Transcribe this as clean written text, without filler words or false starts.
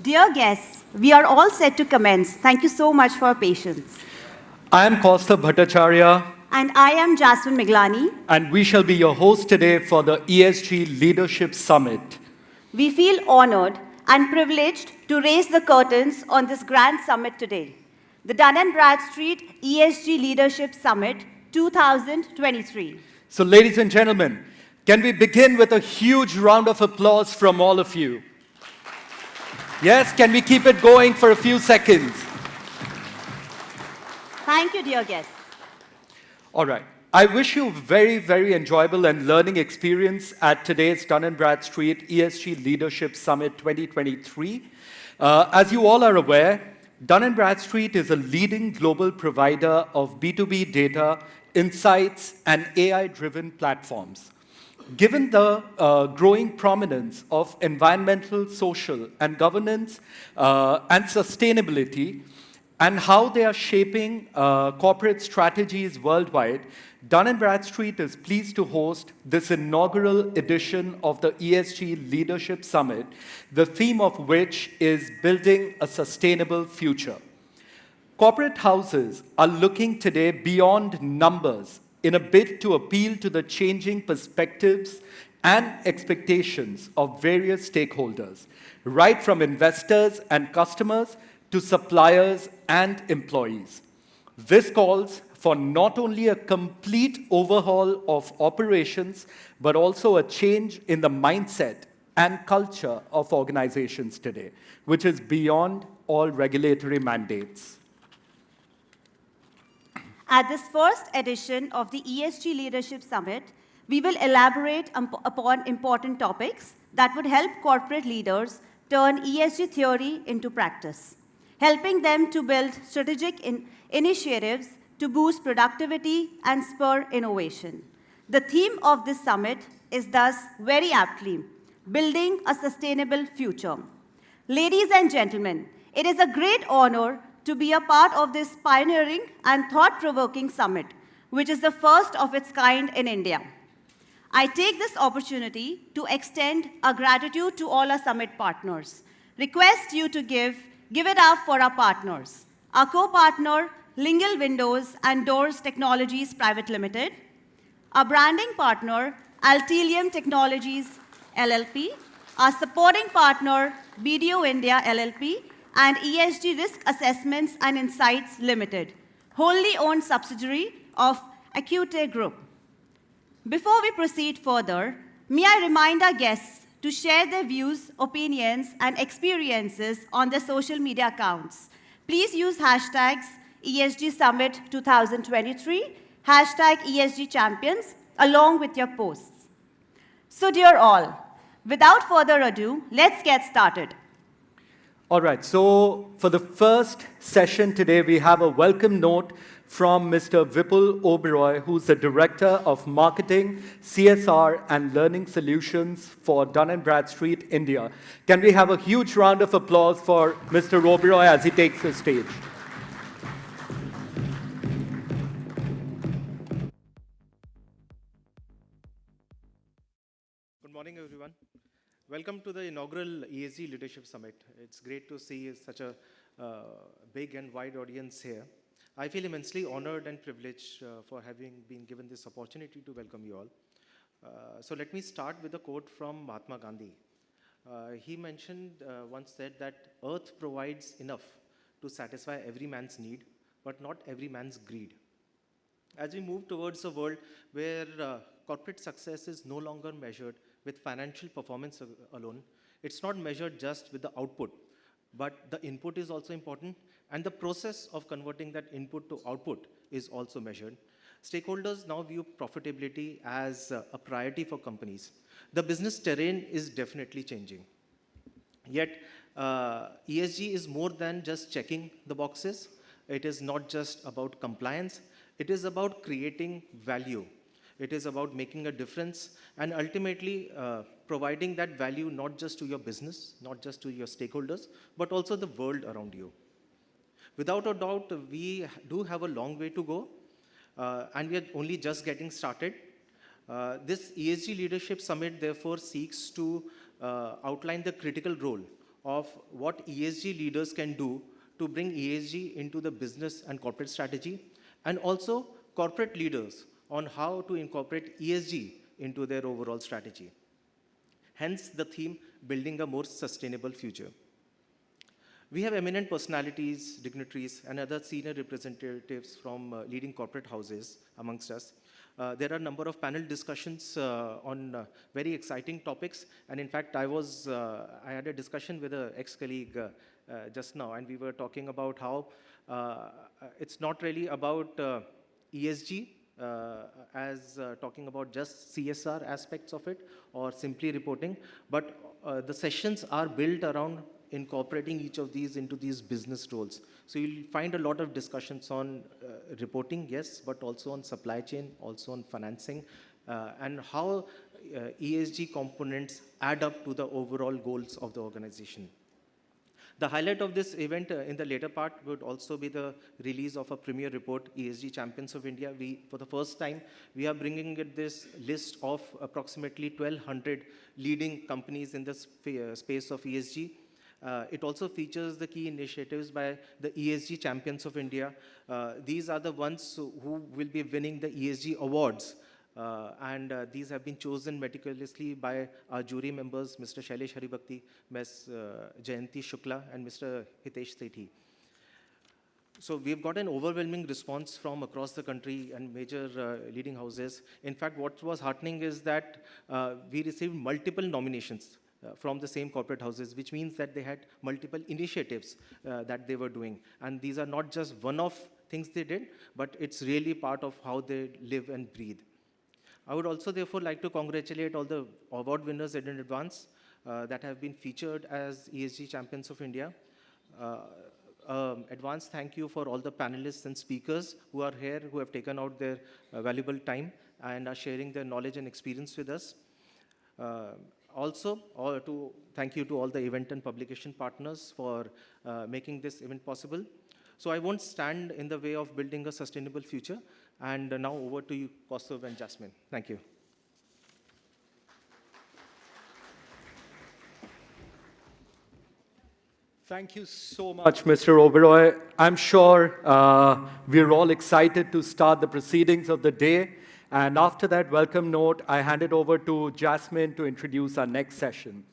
Dear guests, we are all set to commence. Thank you so much for your patience. I am Kaustav Bhattacharya, And I am Jasmine Miglani. and we shall be your host today for the ESG Leadership Summit. We feel honored and privileged to raise the curtains on this grand summit today, the Dun & Bradstreet ESG Leadership Summit 2023. So, ladies and gentlemen, can we begin with a huge round of applause from all of you? Yes, can we keep it going for a few seconds? Thank you, dear guests. All right. I wish you a very, very enjoyable and learning experience at today's Dun & Bradstreet ESG Leadership Summit 2023. As you all are aware, Dun & Bradstreet is a leading global provider of B2B data, insights, and AI-driven platforms. Given the growing prominence of environmental, social, and governance and sustainability, and how they are shaping corporate strategies worldwide, Dun & Bradstreet is pleased to host this inaugural edition of the ESG Leadership Summit, the theme of which is Building a Sustainable Future. Corporate houses are looking today beyond numbers in a bid to appeal to the changing perspectives and expectations of various stakeholders, right from investors and customers to suppliers and employees. This calls for not only a complete overhaul of operations, but also a change in the mindset and culture of organizations today, which is beyond all regulatory mandates. At this first edition of the ESG Leadership Summit, we will elaborate upon important topics that would help corporate leaders turn ESG theory into practice, helping them to build strategic initiatives to boost productivity and spur innovation. The theme of this summit is thus very aptly, Building a Sustainable Future. Ladies and gentlemen, it is a great honor to be a part of this pioneering and thought-provoking summit, which is the first of its kind in India. I take this opportunity to extend our gratitude to all our summit partners. Request you to give it up for our partners. Our co-partner, Lingle Windows and Doors Technologies Private Limited. Our branding partner, Altilium Technologies LLP. Our supporting partner, BDO India LLP. And ESG Risk Assessments and Insights Limited, wholly owned subsidiary of Acute Group. Before we proceed further, may I remind our guests to share their views, opinions, and experiences on their social media accounts. Please use hashtags ESG Summit 2023, hashtag ESG Champions, along with your posts. So dear all, without further ado, let's get started. All right, so for the first session today, we have a welcome note from Mr. Vipul Oberoi, who's the Director of Marketing, CSR, and Learning Solutions for Dun & Bradstreet India. Can we have a huge round of applause for Mr. Oberoi as he takes the stage? Good morning, everyone. Welcome to the inaugural ESG Leadership Summit. It's great to see such a big and wide audience here. I feel immensely honored and privileged for having been given this opportunity to welcome you all. So let me start with a quote from Mahatma Gandhi. He once said that earth provides enough to satisfy every man's need, but not every man's greed. As we move towards a world where corporate success is no longer measured with financial performance alone, it's not measured just with the output, but the input is also important, and the process of converting that input to output is also measured. Stakeholders now view profitability as a priority for companies. The business terrain is definitely changing. Yet, ESG is more than just checking the boxes. It is not just about compliance. It is about creating value. It is about making a difference and ultimately providing that value not just to your business, not just to your stakeholders, but also the world around you. Without a doubt, we do have a long way to go, and we are only just getting started. This ESG Leadership Summit, therefore, seeks to outline the critical role of what ESG leaders can do to bring ESG into the business and corporate strategy, and also corporate leaders on how to incorporate ESG into their overall strategy. Hence the theme, building a more sustainable future. We have eminent personalities, dignitaries, and other senior representatives from leading corporate houses amongst us. There are a number of panel discussions on very exciting topics. And in fact, I had a discussion with an ex-colleague just now, and we were talking about how it's not really about ESG, as talking about just CSR aspects of it or simply reporting, but the sessions are built around incorporating each of these into these business roles. So you'll find a lot of discussions on reporting, yes, but also on supply chain, also on financing, and how ESG components add up to the overall goals of the organization. The highlight of this event in the later part would also be the release of a premier report, ESG Champions of India. For the first time, we are bringing this list of approximately 1,200 leading companies in the space of ESG. It also features the key initiatives by the ESG Champions of India. These are the ones who will be winning the ESG awards. These have been chosen meticulously by our jury members, Mr. Shailesh Haribhakti, Ms. Jayanti Shukla, and Mr. Hitesh Sethi. So we've got an overwhelming response from across the country and major leading houses. In fact, what was heartening is that we received multiple nominations from the same corporate houses, which means that they had multiple initiatives that they were doing. And these are not just one-off things they did, but it's really part of how they live and breathe. I would also therefore like to congratulate all the award winners in advance that have been featured as ESG Champions of India. Advance thank you for all the panelists and speakers who are here, who have taken out their valuable time and are sharing their knowledge and experience with us. Also, thank you to all the event and publication partners for making this event possible. So I won't stand in the way of building a sustainable future. And now over to you, Kaustav and Jasmine. Thank you. Thank you so much, Mr. Oberoi. I'm sure we're all excited to start the proceedings of the day. And after that welcome note, I hand it over to Jasmine to introduce our next session.